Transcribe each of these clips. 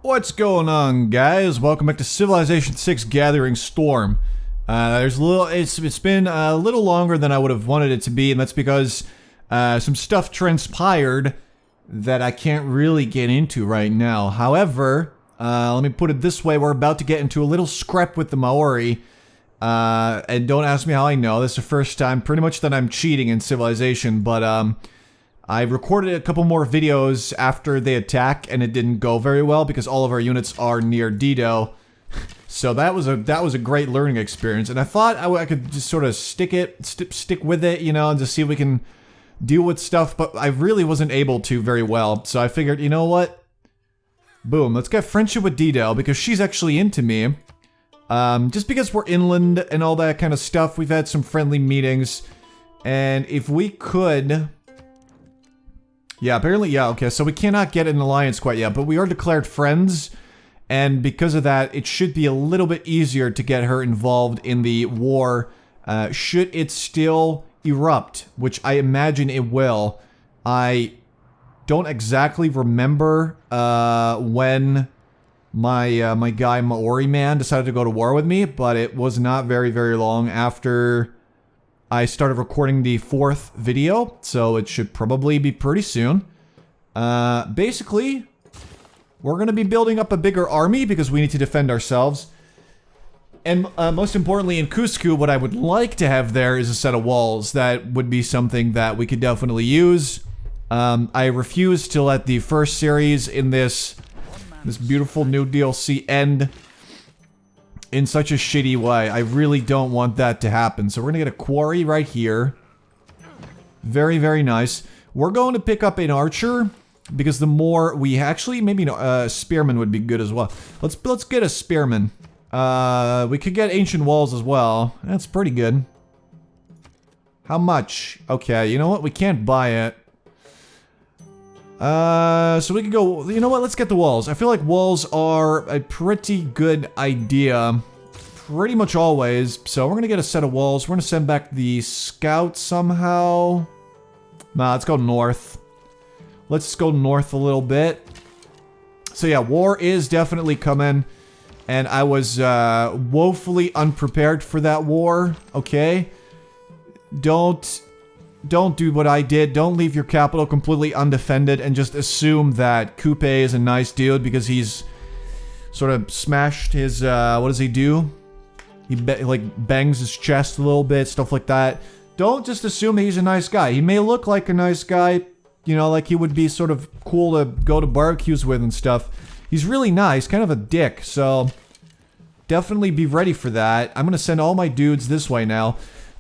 What's going on, guys? Welcome back to Civilization 6 Gathering Storm. It's been a little longer than I would have wanted it to be, and that's because some stuff transpired that I can't really get into right now. However, let me put it this way: we're about to get into a little scrap with the Maori, and don't ask me how I know. This is the first time, pretty much, that I'm cheating in Civilization, but I recorded a couple more videos after they attack, and it didn't go very well because all of our units are near Dido. So that was a great learning experience, and I thought I could just sort of stick with it, you know, and just see if we can deal with stuff. But I really wasn't able to very well, so I figured, you know what? Boom, let's get friendship with Dido because she's actually into me. Just because we're inland and all that kind of stuff, we've had some friendly meetings, and if we could. Yeah, apparently, yeah, okay, so we cannot get an alliance quite yet, but we are declared friends, and because of that, it should be a little bit easier to get her involved in the war, should it still erupt, which I imagine it will. I don't exactly remember when my guy Maori Man decided to go to war with me, but it was not very, very long after I started recording the 4th video, so it should probably be pretty soon. Basically, we're going to be building up a bigger army because we need to defend ourselves. And most importantly, in Cusco, what I would like to have there is a set of walls. That would be something that we could definitely use. I refuse to let the first series in this beautiful new DLC end in such a shitty way. I really don't want that to happen. So we're gonna get a quarry right here. Very, very nice. We're going to pick up an archer because the more we actually, maybe a spearman would be good as well. Let's get a spearman. We could get ancient walls as well. That's pretty good. How much? Okay, you know what? We can't buy it. So we could go, you know what, let's get the walls. I feel like walls are a pretty good idea, pretty much always. So we're gonna get a set of walls. We're gonna send back the scouts somehow. Nah, let's go north. Let's go north a little bit. So yeah, war is definitely coming, and I was woefully unprepared for that war, okay? Don't do what I did. Don't leave your capital completely undefended and just assume that KUPE is a nice dude because he's sort of smashed his, what does he do? He like bangs his chest a little bit, stuff like that. Don't just assume that he's a nice guy. He may look like a nice guy, you know, like he would be sort of cool to go to barbecues with and stuff. He's really nice, kind of a dick, so definitely be ready for that. I'm gonna send all my dudes this way now.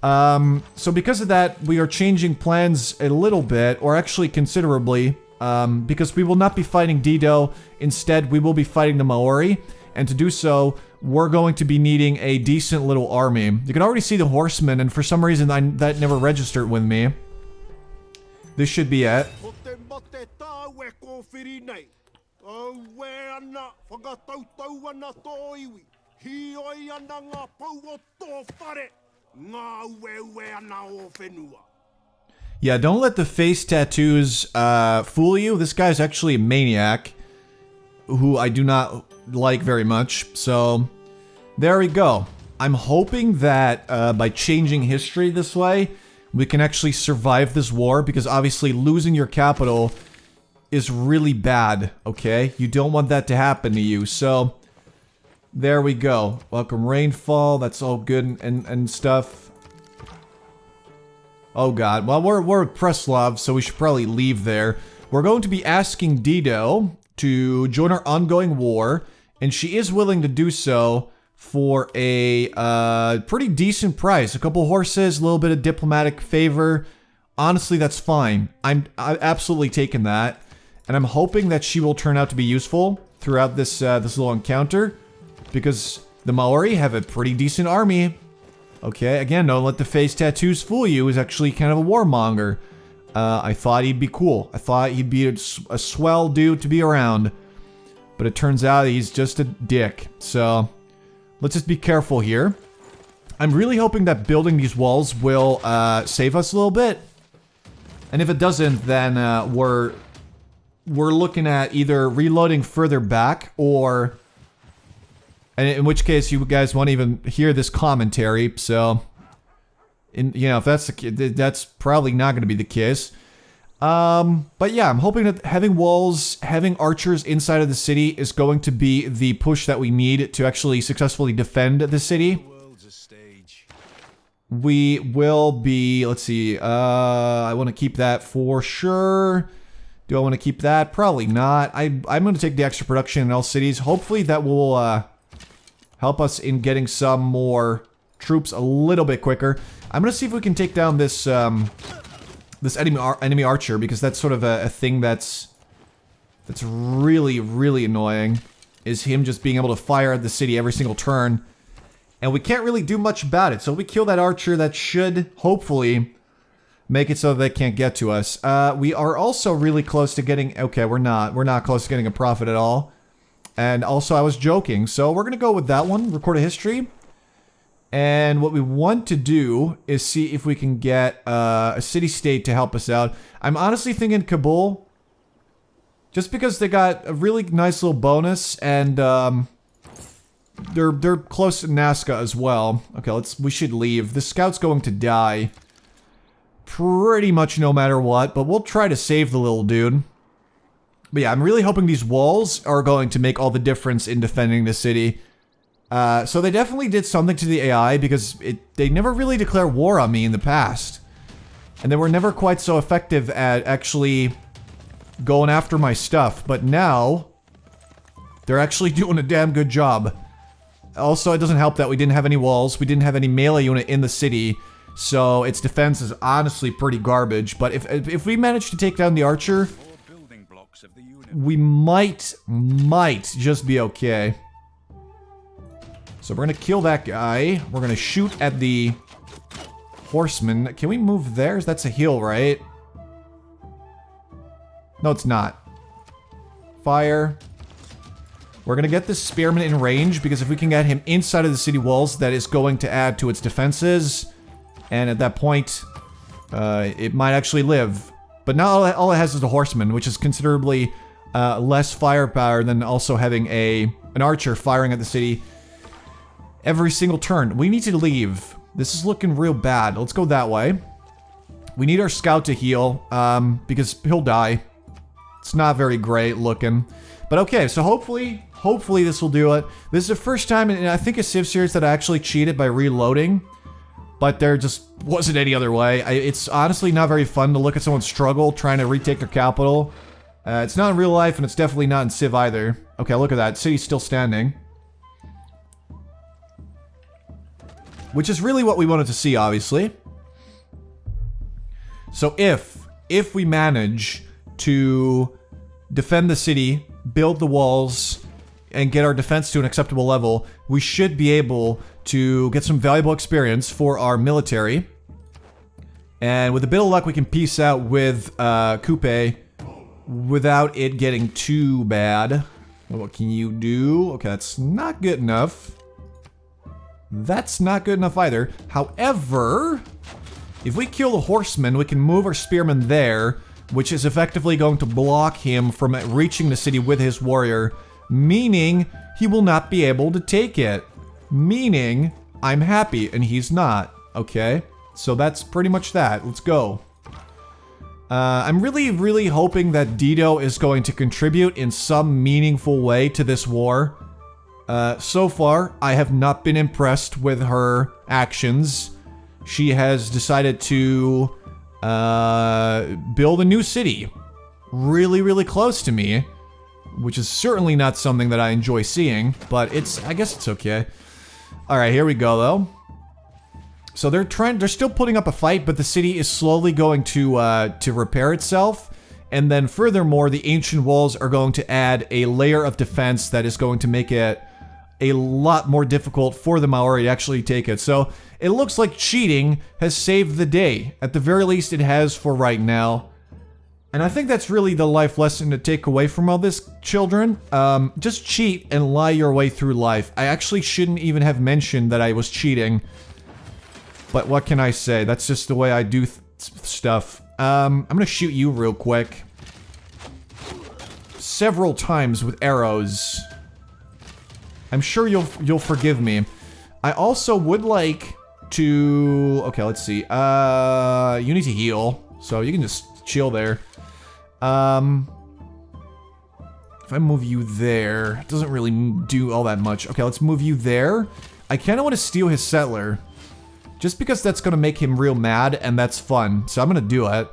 So because of that, we are changing plans a little bit, or actually considerably, because we will not be fighting Dido. Instead, we will be fighting the Maori, and to do so, we're going to be needing a decent little army. You can already see the horsemen, and for some reason that never registered with me. This should be it. Yeah, don't let the face tattoos fool you. This guy's actually a maniac who I do not like very much. So there we go. I'm hoping that by changing history this way, we can actually survive this war, because obviously losing your capital is really bad, okay? You don't want that to happen to you. So there we go. Welcome rainfall. That's all good and stuff. Oh god. Well, we're at Preslav, so we should probably leave there. We're going to be asking Dido to join our ongoing war, and she is willing to do so for a pretty decent price. A couple horses, a little bit of diplomatic favor. Honestly, that's fine. I'm absolutely taking that, and I'm hoping that she will turn out to be useful throughout this this little encounter. Because the Maori have a pretty decent army. Okay, again, don't let the face tattoos fool you. He's actually kind of a warmonger. I thought he'd be cool. I thought he'd be a swell dude to be around. But it turns out he's just a dick. So let's just be careful here. I'm really hoping that building these walls will save us a little bit. And if it doesn't, then we're we're looking at either reloading further back or... And in which case you guys won't even hear this commentary, so... you know, if that's that's probably not going to be the case. But yeah, I'm hoping that having walls, having archers inside of the city is going to be the push that we need to actually successfully defend the city. We will be, let's see, I want to keep that for sure. Do I want to keep that? Probably not. I'm going to take the extra production in all cities. Hopefully that will help us in getting some more troops a little bit quicker. I'm going to see if we can take down this this enemy archer, because that's sort of a thing that's really, really annoying, is him just being able to fire at the city every single turn. And we can't really do much about it. So if we kill that archer, that should hopefully make it so they can't get to us. We are also really close to getting... Okay, we're not close to getting a profit at all. And also, I was joking. So we're going to go with that one, record a history. And what we want to do is see if we can get a city-state to help us out. I'm honestly thinking Kabul. Just because they got a really nice little bonus, and they're close to Nazca as well. Okay, we should leave. The scout's going to die pretty much no matter what, but we'll try to save the little dude. But yeah, I'm really hoping these walls are going to make all the difference in defending the city. So they definitely did something to the AI, because they never really declared war on me in the past. And they were never quite so effective at actually going after my stuff. But now, they're actually doing a damn good job. Also, it doesn't help that we didn't have any walls. We didn't have any melee unit in the city. So its defense is honestly pretty garbage. But if we manage to take down the archer, we might just be okay. So we're going to kill that guy. We're going to shoot at the horseman. Can we move there? That's a hill, right? No, it's not. Fire. We're going to get this spearman in range, because if we can get him inside of the city walls, that is going to add to its defenses. And at that point, it might actually live. But now all it has is the horseman, which is considerably less firepower than also having an archer firing at the city every single turn. We need to leave. This is looking real bad. Let's go that way. We need our scout to heal, because he'll die. It's not very great looking. But okay, so hopefully this will do it. This is the first time in, I think, a Civ series that I actually cheated by reloading. But there just wasn't any other way. It's honestly not very fun to look at someone struggle trying to retake their capital. It's not in real life, and it's definitely not in Civ either. Okay, look at that. City's still standing. Which is really what we wanted to see, obviously. So if we manage to defend the city, build the walls, and get our defense to an acceptable level, we should be able to get some valuable experience for our military. And with a bit of luck, we can peace out with KUPE without it getting too bad. What can you do? Okay, that's not good enough. That's not good enough either. However, if we kill the horseman, we can move our spearman there, which is effectively going to block him from reaching the city with his warrior, meaning he will not be able to take it. Meaning, I'm happy, and he's not. Okay, so that's pretty much that. Let's go. I'm really, really hoping that Dido is going to contribute in some meaningful way to this war. So far, I have not been impressed with her actions. She has decided to build a new city really, really close to me, which is certainly not something that I enjoy seeing, but I guess it's okay. All right, here we go though. So they're still putting up a fight, but the city is slowly going to repair itself. And then furthermore, the ancient walls are going to add a layer of defense that is going to make it a lot more difficult for the Maori to actually take it. So it looks like cheating has saved the day. At the very least, it has for right now. And I think that's really the life lesson to take away from all this, children. Just cheat and lie your way through life. I actually shouldn't even have mentioned that I was cheating. But what can I say? That's just the way I do stuff. I'm gonna shoot you real quick. several times with arrows. I'm sure you'll forgive me. I also would like to... Okay, let's see. You need to heal, so you can just chill there. If I move you there, it doesn't really do all that much. Okay, let's move you there. I kind of want to steal his settler. Just because that's going to make him real mad, and that's fun. So I'm going to do it.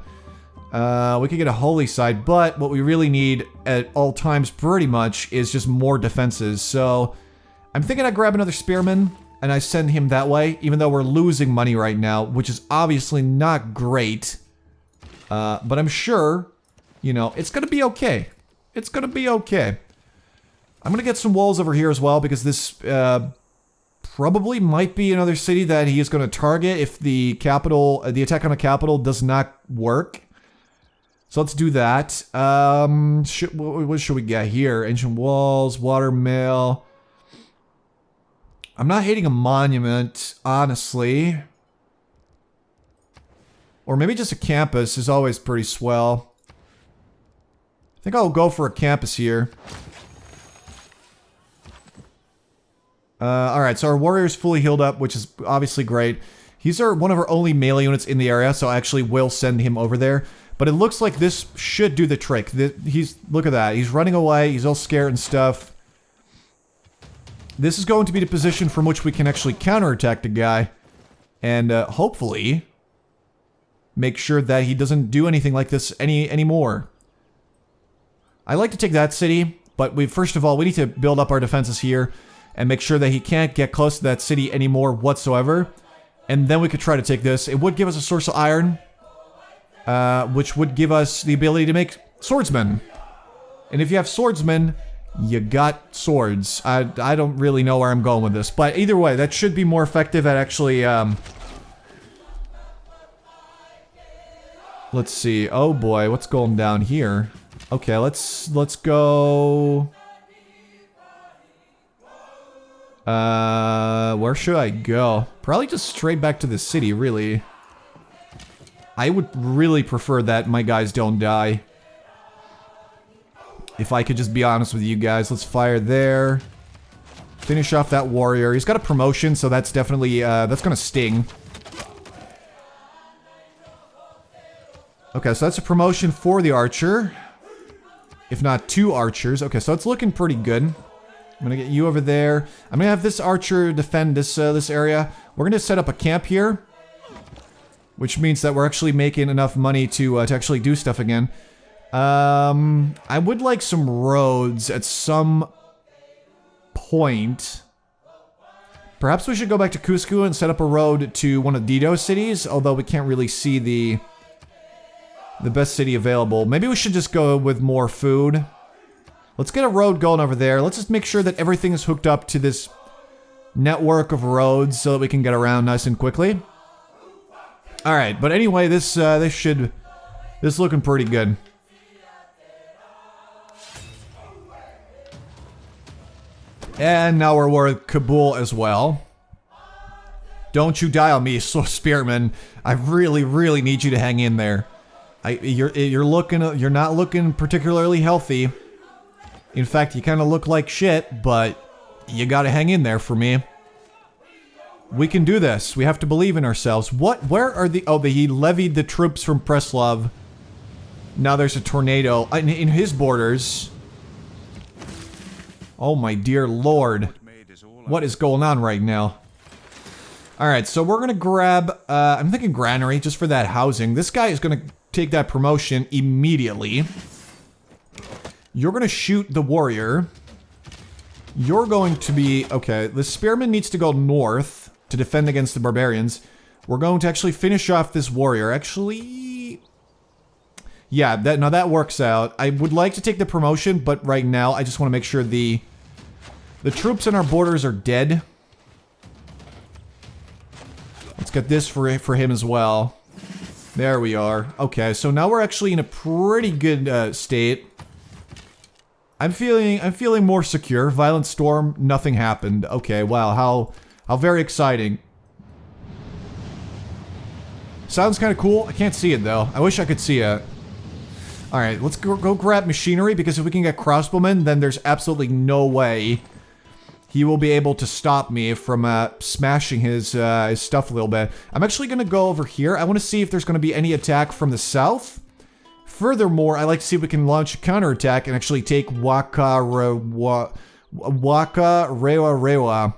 We could get a holy side, but what we really need at all times pretty much is just more defenses. So I'm thinking I grab another spearman, and I send him that way, even though we're losing money right now, which is obviously not great. But I'm sure, you know, it's going to be okay. It's gonna be okay. I'm gonna get some walls over here as well, because this probably might be another city that he is gonna target if the capital, the attack on the capital does not work. So let's do that. What should we get here? Ancient walls, watermill. I'm not hating a monument, honestly. Or maybe just a campus is always pretty swell. I think I'll go for a campus here. Alright, so our warrior's fully healed up, which is obviously great. He's one of our only melee units in the area, so I actually will send him over there. But it looks like this should do the trick. Look at that. He's running away. He's all scared and stuff. This is going to be the position from which we can actually counterattack the guy. And hopefully make sure that he doesn't do anything like this anymore. I like to take that city, but first of all, we need to build up our defenses here and make sure that he can't get close to that city anymore whatsoever. And then we could try to take this. It would give us a source of iron, which would give us the ability to make swordsmen. And if you have swordsmen, you got swords. I don't really know where I'm going with this, but either way, that should be more effective at actually... Let's see. Oh boy, what's going down here? Okay, let's go... where should I go? Probably just straight back to the city, really. I would really prefer that my guys don't die. If I could just be honest with you guys. Let's fire there. Finish off that warrior. He's got a promotion, so that's definitely, that's gonna sting. Okay, so that's a promotion for the archer. If not 2 archers. Okay, so it's looking pretty good. I'm gonna get you over there. I'm gonna have this archer defend this this area. We're gonna set up a camp here, which means that we're actually making enough money to actually do stuff again. I would like some roads at some point. Perhaps we should go back to Cusco and set up a road to one of Dido's cities, although we can't really see the best city available. Maybe we should just go with more food. Let's get a road going over there. Let's just make sure that everything is hooked up to this network of roads so that we can get around nice and quickly. Alright, but anyway, this is looking pretty good. And now we're with Kabul as well. Don't you die on me, Spearman. I really, really need you to hang in there. You're not looking particularly healthy. In fact, you kind of look like shit, but you gotta hang in there for me. We can do this. We have to believe in ourselves. Where are the... Oh, he levied the troops from Preslav. Now there's a tornado in his borders. Oh my dear lord. What is going on right now? Alright, so we're gonna grab... I'm thinking granary, just for that housing. This guy is gonna take that promotion immediately. You're gonna shoot the warrior. You're going to be... Okay, the spearman needs to go north to defend against the barbarians. We're going to actually finish off this warrior. Actually... Yeah, that works out. I would like to take the promotion, but right now I just want to make sure the troops on our borders are dead. Let's get this for him as well. There we are. Okay, so now we're actually in a pretty good state. I'm feeling more secure. Violent storm, nothing happened. Okay, wow, how very exciting. Sounds kind of cool. I can't see it though. I wish I could see it. Alright, let's go grab machinery, because if we can get crossbowmen, then there's absolutely no way he will be able to stop me from smashing his stuff a little bit. I'm actually going to go over here. I want to see if there's going to be any attack from the south. Furthermore, I like to see if we can launch a counterattack and actually take Waka Rewa Rewa.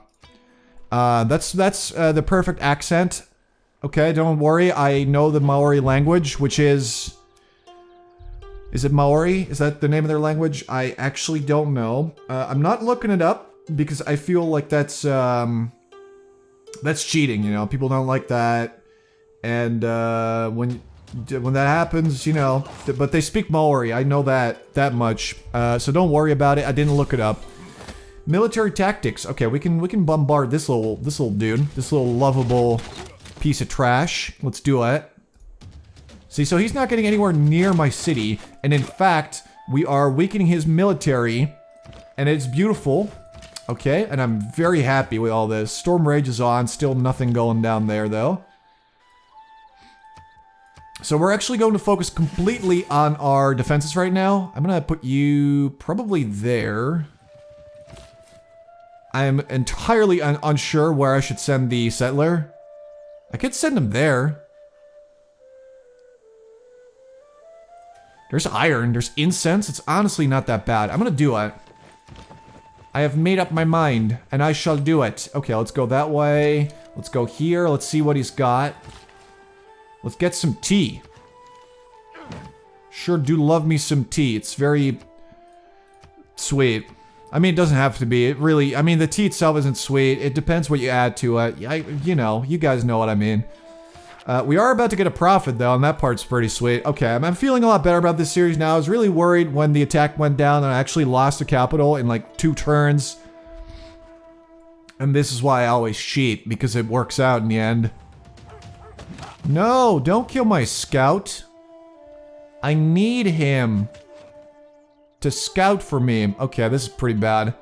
That's the perfect accent. Okay, don't worry. I know the Maori language, which is... Is it Maori? Is that the name of their language? I actually don't know. I'm not looking it up because I feel like that's cheating, you know? People don't like that. And when that happens, you know, but they speak Maori. I know that much. So don't worry about it. I didn't look it up. Military tactics. Okay, we can bombard this little dude, this little lovable piece of trash. Let's do it. See, so he's not getting anywhere near my city, and in fact, we are weakening his military, and it's beautiful. Okay, and I'm very happy with all this. Storm Rage is on, still nothing going down there though. So we're actually going to focus completely on our defenses right now. I'm gonna put you probably there. I'm entirely unsure where I should send the settler. I could send him there. There's iron, there's incense. It's honestly not that bad. I'm gonna do it. I have made up my mind, and I shall do it. Okay, let's go that way. Let's go here. Let's see what he's got. Let's get some tea. Sure do love me some tea. It's very sweet. I mean, it doesn't have to be. It really, I mean, the tea itself isn't sweet. It depends what you add to it. You know, you guys know what I mean. We are about to get a profit, though, and that part's pretty sweet. Okay, I'm feeling a lot better about this series now. I was really worried when the attack went down and I actually lost the capital in, like, 2 turns. And this is why I always cheat, because it works out in the end. No, don't kill my scout. I need him to scout for me. Okay, this is pretty bad.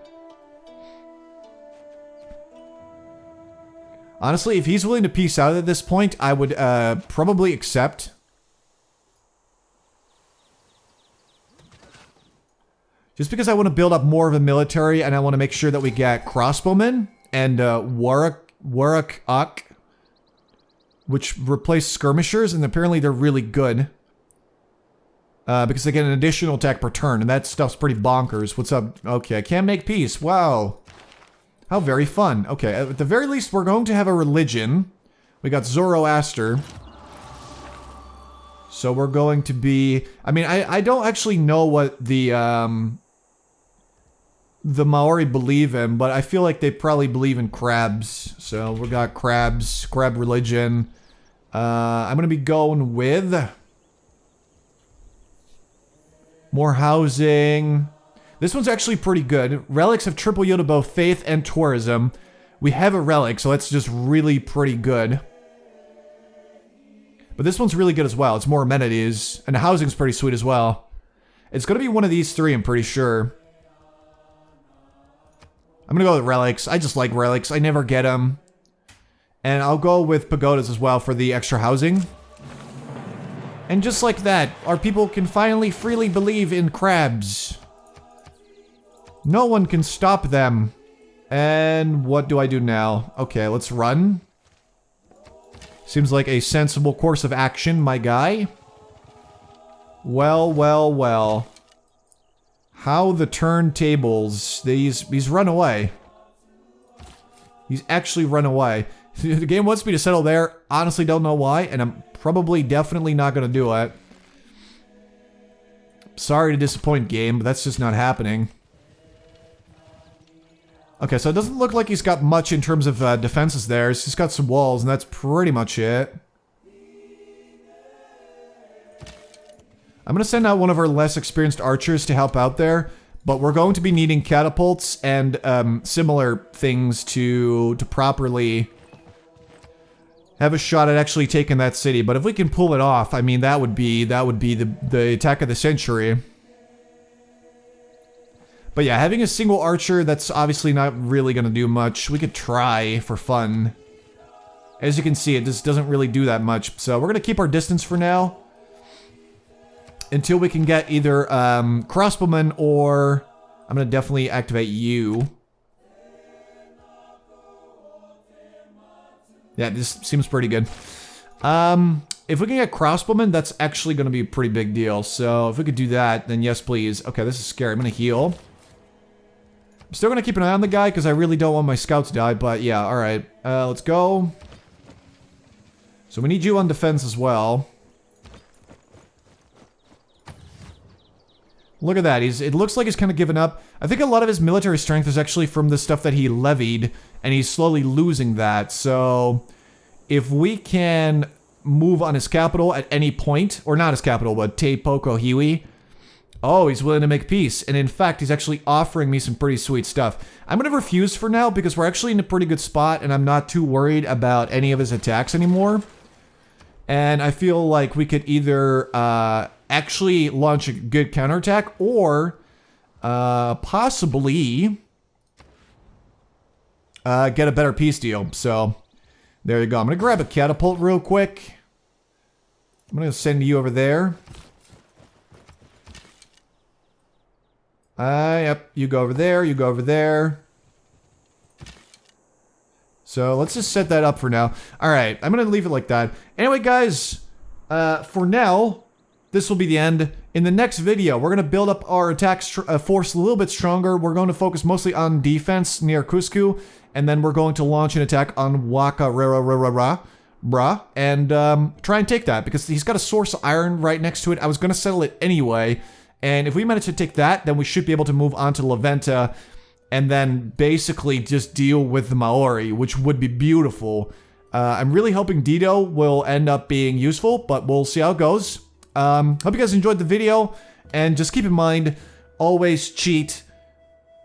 Honestly, if he's willing to peace out at this point, I would probably accept. Just because I want to build up more of a military and I want to make sure that we get crossbowmen and Warak, which replace skirmishers, and apparently they're really good. Because they get an additional attack per turn, and that stuff's pretty bonkers. What's up? Okay, I can't make peace. Wow. How very fun. Okay, at the very least, we're going to have a religion. We got Zoroaster. So we're going to be... I mean, I don't actually know what the Maori believe in, but I feel like they probably believe in crabs. So we got crabs, crab religion. I'm going to be going with... more housing. This one's actually pretty good. Relics have triple yield of both faith and tourism. We have a relic, so that's just really pretty good. But this one's really good as well. It's more amenities, and the housing's pretty sweet as well. It's gonna be one of these 3, I'm pretty sure. I'm gonna go with relics. I just like relics. I never get them. And I'll go with pagodas as well for the extra housing. And just like that, our people can finally freely believe in crabs. No one can stop them. And what do I do now? Okay, let's run. Seems like a sensible course of action, my guy. Well, well, well. How the turntables. He's run away. He's actually run away. The game wants me to settle there. Honestly, don't know why, and I'm probably definitely not gonna do it. Sorry to disappoint, game, but that's just not happening. Okay, so it doesn't look like he's got much in terms of defenses there. He's just got some walls, and that's pretty much it. I'm gonna send out one of our less experienced archers to help out there, but we're going to be needing catapults and similar things to properly have a shot at actually taking that city. But if we can pull it off, I mean, that would be the attack of the century. But yeah, having a single archer, that's obviously not really gonna do much. We could try for fun. As you can see, it just doesn't really do that much. So we're gonna keep our distance for now. until we can get either crossbowmen or I'm gonna definitely activate you. Yeah, this seems pretty good. If we can get crossbowmen, that's actually gonna be a pretty big deal. So if we could do that, then yes, please. Okay, this is scary. I'm gonna heal. I'm still gonna keep an eye on the guy because I really don't want my scouts to die. But yeah, all right. Let's go. So we need you on defense as well. Look at that. It looks like he's kind of given up. I think a lot of his military strength is actually from the stuff that he levied, and he's slowly losing that. So if we can move on his capital at any point, or not his capital, but Te Poko Hiwi. Oh, he's willing to make peace. And in fact, he's actually offering me some pretty sweet stuff. I'm going to refuse for now because we're actually in a pretty good spot and I'm not too worried about any of his attacks anymore. And I feel like we could either actually launch a good counterattack or possibly get a better peace deal. So there you go. I'm going to grab a catapult real quick. I'm going to send you over there. Yep, you go over there, you go over there. So let's just set that up for now. Alright, I'm going to leave it like that. Anyway, guys, for now, this will be the end. In the next video, we're going to build up our attack force a little bit stronger. We're going to focus mostly on defense near Cusco. And then we're going to launch an attack on Waka Bra, and try and take that, because he's got a source of iron right next to it. I was going to settle it anyway. And if we manage to take that, then we should be able to move on to La Venta and then basically just deal with the Maori, which would be beautiful. I'm really hoping Dido will end up being useful, but we'll see how it goes. Hope you guys enjoyed the video, and just keep in mind, always cheat,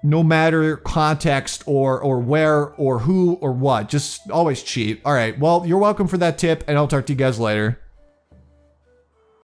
no matter context or where or who or what. Just always cheat. All right, well, you're welcome for that tip, and I'll talk to you guys later.